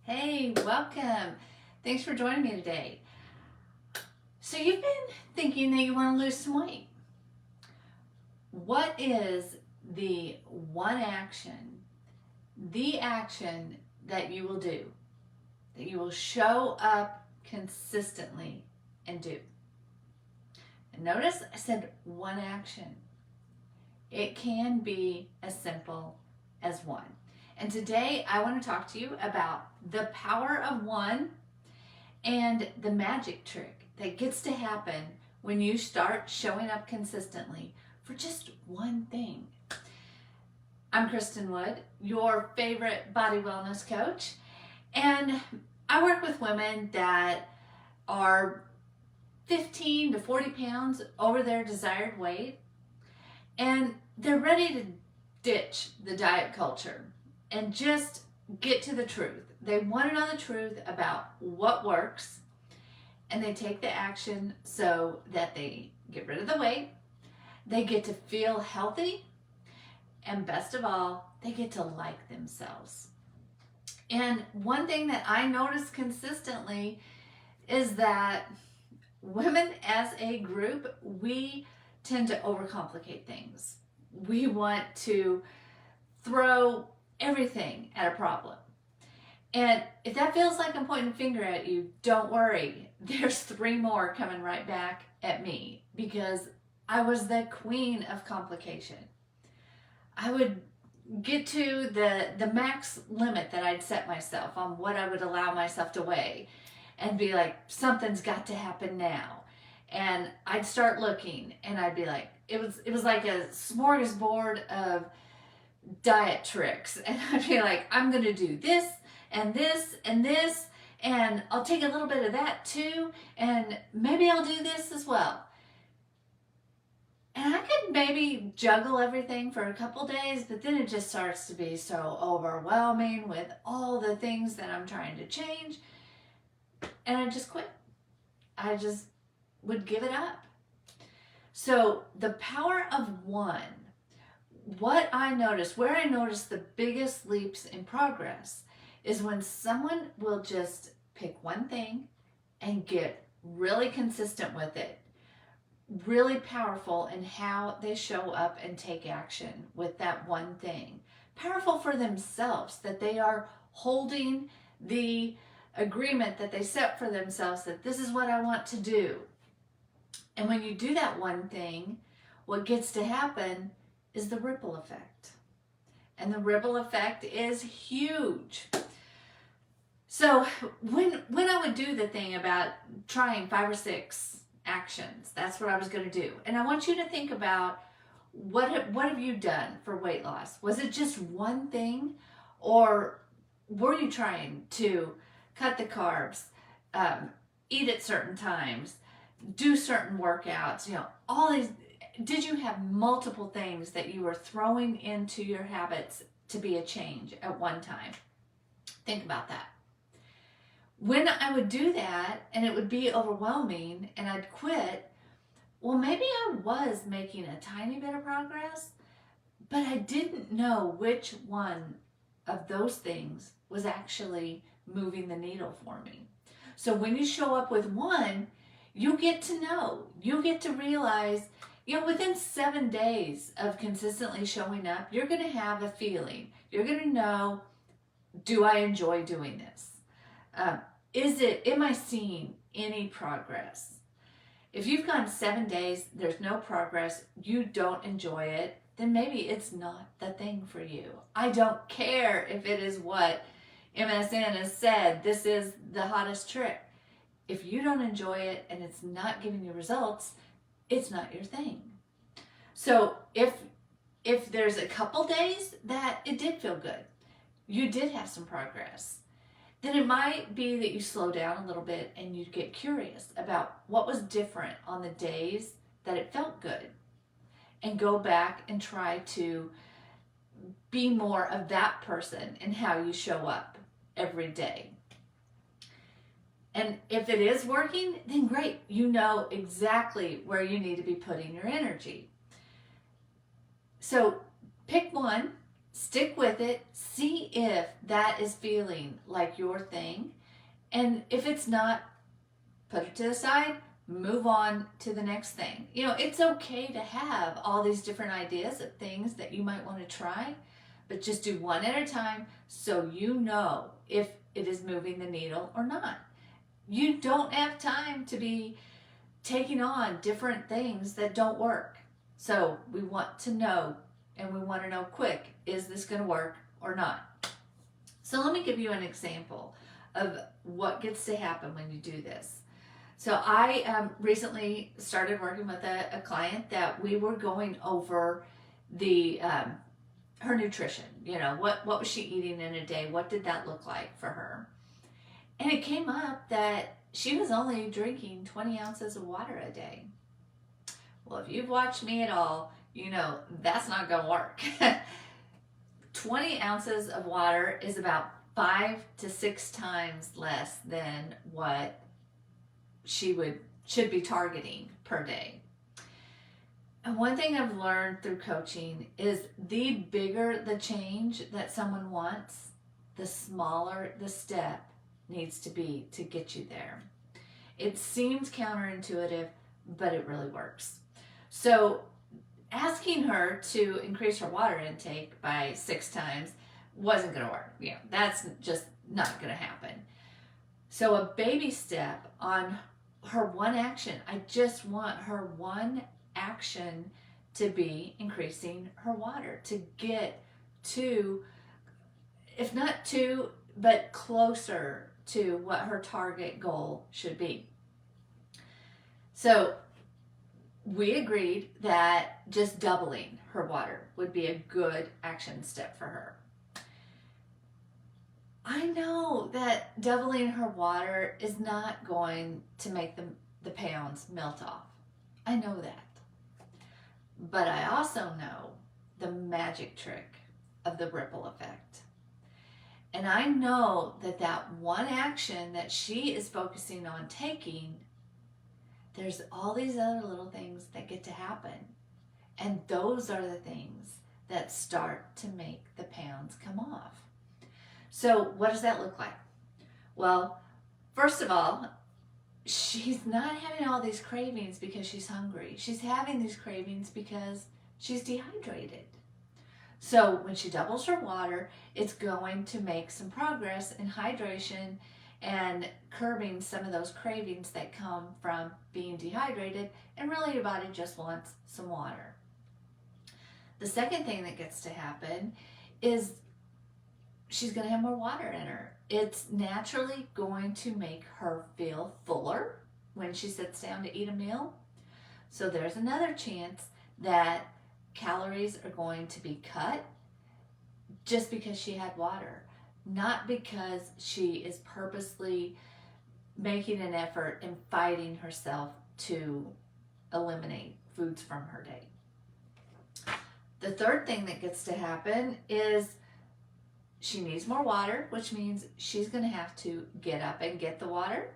Hey, welcome. Thanks for joining me today. So you've been thinking that you want to lose some weight. What is the one action, the action that you will do, that you will show up consistently and do? And notice I said one action. It can be as simple as one. And today I want to talk to you about the power of one and the magic trick that gets to happen when you start showing up consistently for just one thing. I'm Kristen Wood, your favorite body wellness coach, and I work with women that are 15 to 40 pounds over their desired weight, and they're ready to ditch the diet culture and just get to the truth. They want to know the truth about what works, and they take the action so that they get rid of the weight, they get to feel healthy, and best of all, they get to like themselves. And one thing that I notice consistently is that women as a group, we tend to overcomplicate things. We want to throw everything at a problem. And if that feels like I'm pointing a finger at you, don't worry. There's 3 more coming right back at me because I was the queen of complication. I would get to the max limit that I'd set myself on what I would allow myself to weigh and be like, something's got to happen now. And I'd start looking and I'd be like, it was like a smorgasbord of diet tricks, and I'd be like, I'm gonna do this and this and this, and I'll take a little bit of that too, and maybe I'll do this as well. And I could maybe juggle everything for a couple days, but then it just starts to be so overwhelming with all the things that I'm trying to change, and I just quit. I just would give it up. So the power of one, what I notice, where I notice the biggest leaps in progress is when someone will just pick one thing and get really consistent with it, really powerful in how they show up and take action with that one thing. Powerful for themselves, that they are holding the agreement that they set for themselves that this is what I want to do. And when you do that one thing, what gets to happen is the ripple effect. And the ripple effect is huge. So when I would do the thing about trying 5 or 6 actions, that's what I was going to do. And I want you to think about what have you done for weight loss? Was it just one thing, or were you trying to cut the carbs, eat at certain times, do certain workouts, all these? Did you have multiple things that you were throwing into your habits to be a change at one time? Think about that. When I would do that and it would be overwhelming and I'd quit, well, maybe I was making a tiny bit of progress, but I didn't know which one of those things was actually moving the needle for me. So when you show up with one, you get to know, you get to realize, within 7 days of consistently showing up, you're going to have a feeling. You're going to know, do I enjoy doing this? Am I seeing any progress? If you've gone 7 days, there's no progress, you don't enjoy it, then maybe it's not the thing for you. I don't care if it is what MSN has said, this is the hottest trick. If you don't enjoy it and it's not giving you results, it's not your thing. So if there's a couple days that it did feel good, you did have some progress, then it might be that you slow down a little bit and you get curious about what was different on the days that it felt good, and go back and try to be more of that person in how you show up every day. And if it is working, then great. You know exactly where you need to be putting your energy. So pick one, Stick with it. See if that is feeling like your thing. And if it's not, put it to the side, move on to the next thing. It's okay to have all these different ideas of things that you might want to try, but just do one at a time so you know if it is moving the needle or not. You don't have time to be taking on different things that don't work. So we want to know, and we want to know quick, is this going to work or not? So let me give you an example of what gets to happen when you do this. So I recently started working with a client that we were going over the her nutrition. What was she eating in a day? What did that look like for her? And it came up that she was only drinking 20 ounces of water a day. Well, if you've watched me at all, you know that's not going to work. 20 ounces of water is about 5 to 6 times less than what she should be targeting per day. And one thing I've learned through coaching is the bigger the change that someone wants, the smaller the step needs to be to get you there. It seems counterintuitive, but it really works. So asking her to increase her water intake by 6 times wasn't going to work. That's just not going to happen. So a baby step on her one action, I just want her one action to be increasing her water, to get to, if not to, but closer to what her target goal should be. So we agreed that just doubling her water would be a good action step for her. I know that doubling her water is not going to make the pounds melt off. I know that. But I also know the magic trick of the ripple effect. And I know that one action that she is focusing on taking, there's all these other little things that get to happen. And those are the things that start to make the pounds come off. So what does that look like? Well, first of all, she's not having all these cravings because she's hungry. She's having these cravings because she's dehydrated. So when she doubles her water, it's going to make some progress in hydration and curbing some of those cravings that come from being dehydrated, and really your body just wants some water. The second thing that gets to happen is she's going to have more water in her. It's naturally going to make her feel fuller when she sits down to eat a meal. So there's another chance that calories are going to be cut just because she had water, not because she is purposely making an effort and fighting herself to eliminate foods from her day. The third thing that gets to happen is she needs more water, which means she's going to have to get up and get the water.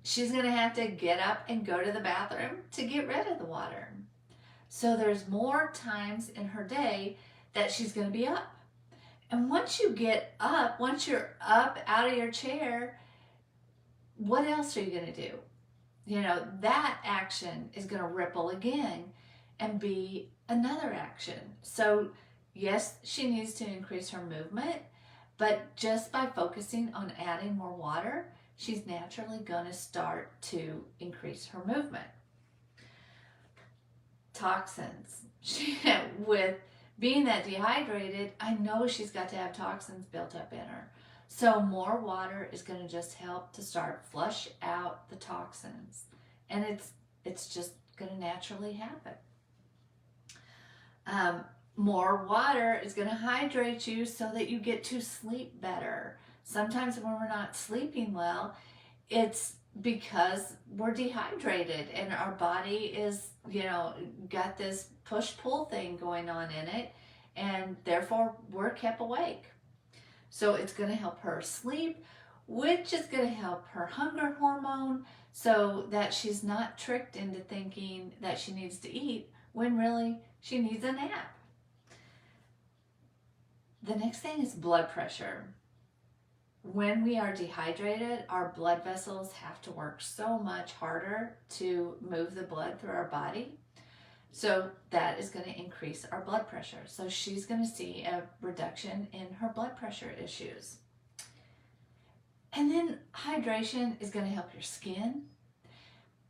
She's going to have to get up and go to the bathroom to get rid of the water. So there's more times in her day that she's going to be up. And once you get up, once you're up out of your chair, what else are you going to do? That action is going to ripple again and be another action. So yes, she needs to increase her movement, but just by focusing on adding more water, she's naturally going to start to increase her movement. Toxins. With being that dehydrated, I know she's got to have toxins built up in her. So more water is going to just help to start flush out the toxins. And it's just going to naturally happen. More water is going to hydrate you so that you get to sleep better. Sometimes when we're not sleeping well, it's because we're dehydrated and our body is, got this push-pull thing going on in it, and therefore we're kept awake. So it's going to help her sleep, which is going to help her hunger hormone so that she's not tricked into thinking that she needs to eat when really she needs a nap. The next thing is blood pressure. When we are dehydrated, our blood vessels have to work so much harder to move the blood through our body. So that is going to increase our blood pressure. So she's going to see a reduction in her blood pressure issues. And then hydration is going to help your skin.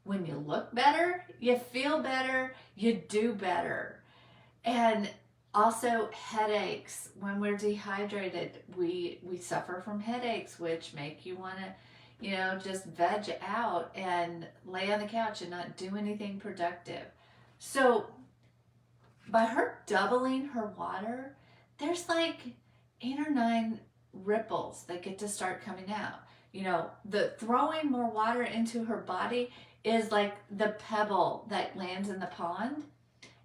When you look better, you feel better, you do better. And also headaches. When we're dehydrated, we suffer from headaches, which make you want to, just veg out and lay on the couch and not do anything productive. So by her doubling her water, there's like 8 or 9 ripples that get to start coming out. The throwing more water into her body is like the pebble that lands in the pond.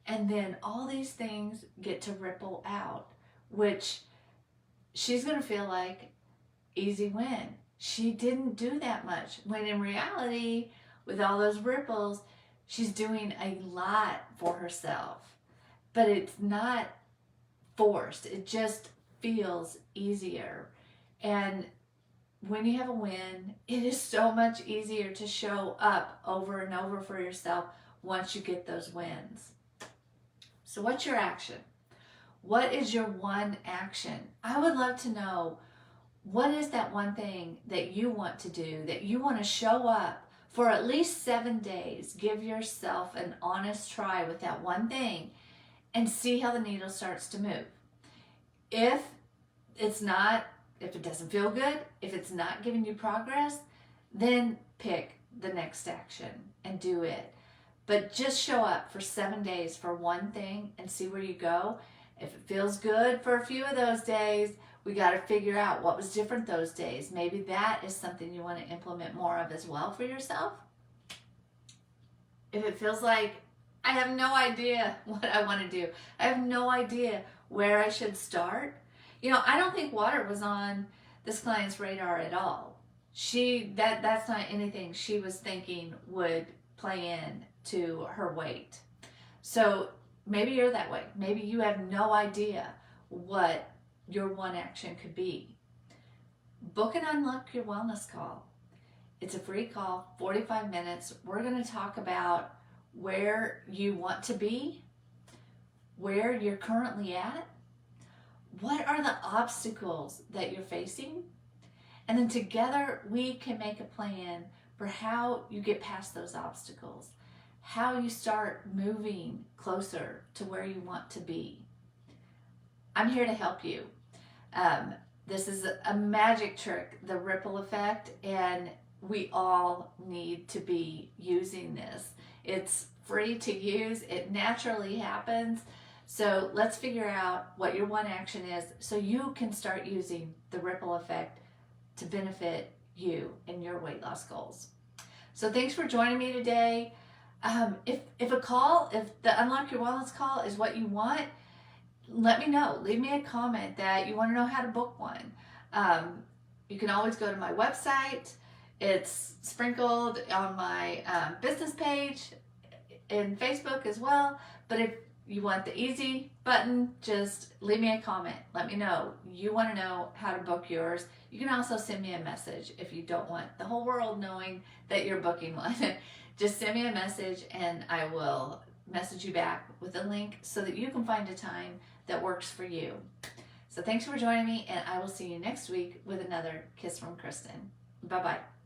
And then all these things get to ripple out, which she's going to feel like easy win. She didn't do that much, when in reality, with all those ripples, she's doing a lot for herself. But it's not forced. It just feels easier. And when you have a win, it is so much easier to show up over and over for yourself once you get those wins. So what's your action? What is your one action? I would love to know, what is that one thing that you want to do, that you want to show up for at least 7 days? Give yourself an honest try with that one thing and see how the needle starts to move. If it doesn't feel good, if it's not giving you progress, then pick the next action and do it. But just show up for 7 days for one thing and see where you go. If it feels good for a few of those days, we got to figure out what was different those days. Maybe that is something you want to implement more of as well for yourself. If it feels like, I have no idea what I want to do, I have no idea where I should start. I don't think water was on this client's radar at all. That's not anything she was thinking would play in to her weight. So maybe you're that way. Maybe you have no idea what your one action could be. Book an Unlock Your Wellness call. It's a free call, 45 minutes. We're going to talk about where you want to be, where you're currently at, what are the obstacles that you're facing, and then together we can make a plan for how you get past those obstacles, how you start moving closer to where you want to be. I'm here to help you. This is a magic trick, the ripple effect, and we all need to be using this. It's free to use. It naturally happens. So let's figure out what your one action is so you can start using the ripple effect to benefit you and your weight loss goals. So thanks for joining me today. If the Unlock Your Wellness call is what you want, let me know. Leave me a comment that you want to know how to book one. You can always go to my website. It's sprinkled on my business page and Facebook as well. But if you want the easy button, just leave me a comment. Let me know. You want to know how to book yours. You can also send me a message if you don't want the whole world knowing that you're booking one. Just send me a message and I will message you back with a link so that you can find a time that works for you. So thanks for joining me, and I will see you next week with another Kiss from Kristen. Bye-bye.